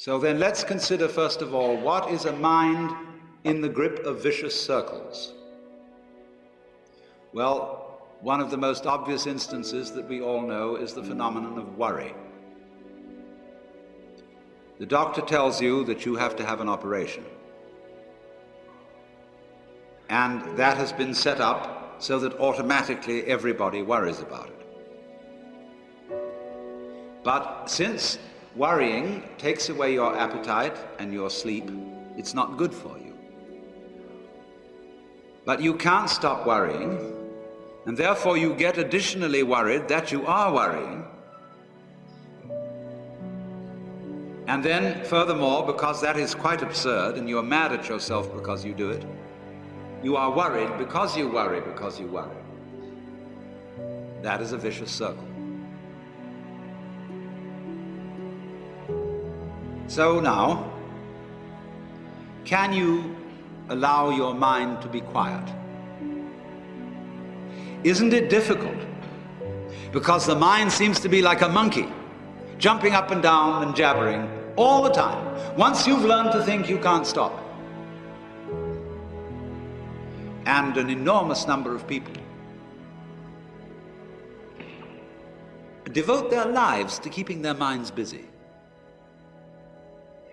So then let's consider first of all, what is a mind in the grip of vicious circles? Well, one of the most obvious instances that we all know is the phenomenon of worry. The doctor tells you that you have to have an operation. And that has been set up so that automatically everybody worries about it. But since worrying takes away your appetite and your sleep, it's not good for you. But you can't stop worrying, and therefore you get additionally worried that you are worrying. And then, furthermore, because that is quite absurd and you're mad at yourself because you do it, you are worried because you worry because you worry. That is a vicious circle. So now, can you allow your mind to be quiet? Isn't it difficult? Because the mind seems to be like a monkey, jumping up and down and jabbering all the time. Once you've learned to think, you can't stop. And an enormous number of people devote their lives to keeping their minds busy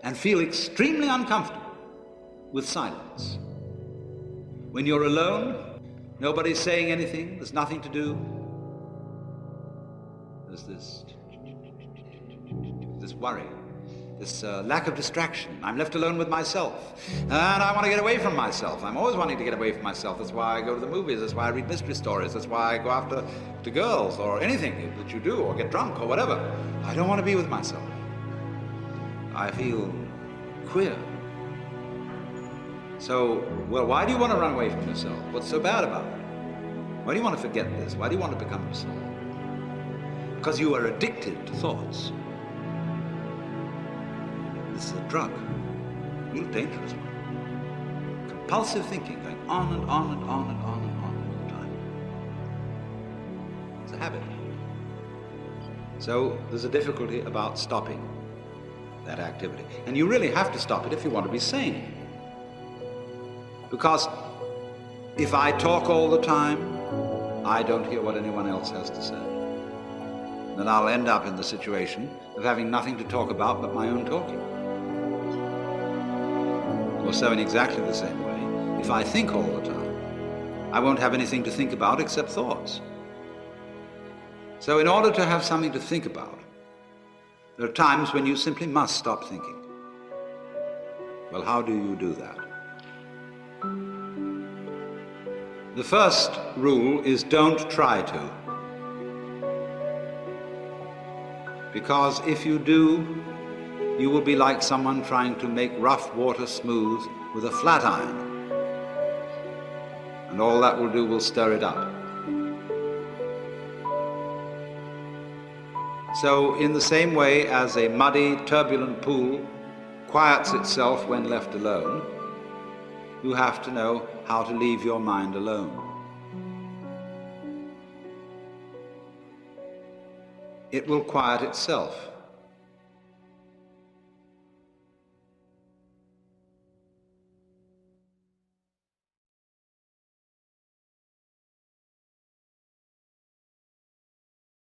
and feel extremely uncomfortable with silence. When you're alone, nobody's saying anything, there's nothing to do. There's this worry, this lack of distraction. I'm left alone with myself, and I want to get away from myself. I'm always wanting to get away from myself. That's why I go to the movies, that's why I read mystery stories, that's why I go after the girls, or anything that you do, or get drunk, or whatever. I don't want to be with myself. I feel queer. So, well, why do you want to run away from yourself? What's so bad about it? Why do you want to forget this? Why do you want to become yourself? Because you are addicted to thoughts. This is a drug, a real dangerous one. Compulsive thinking, going on and on and on and on and on all the time. It's a habit. So there's a difficulty about stopping that activity. And you really have to stop it if you want to be sane. Because if I talk all the time, I don't hear what anyone else has to say. Then I'll end up in the situation of having nothing to talk about but my own talking. Or so in exactly the same way, if I think all the time, I won't have anything to think about except thoughts. So in order to have something to think about, there are times when you simply must stop thinking. Well, how do you do that? The first rule is don't try to. Because if you do, you will be like someone trying to make rough water smooth with a flat iron. And all that will do will stir it up. So in the same way as a muddy, turbulent pool quiets itself when left alone, you have to know how to leave your mind alone. It will quiet itself.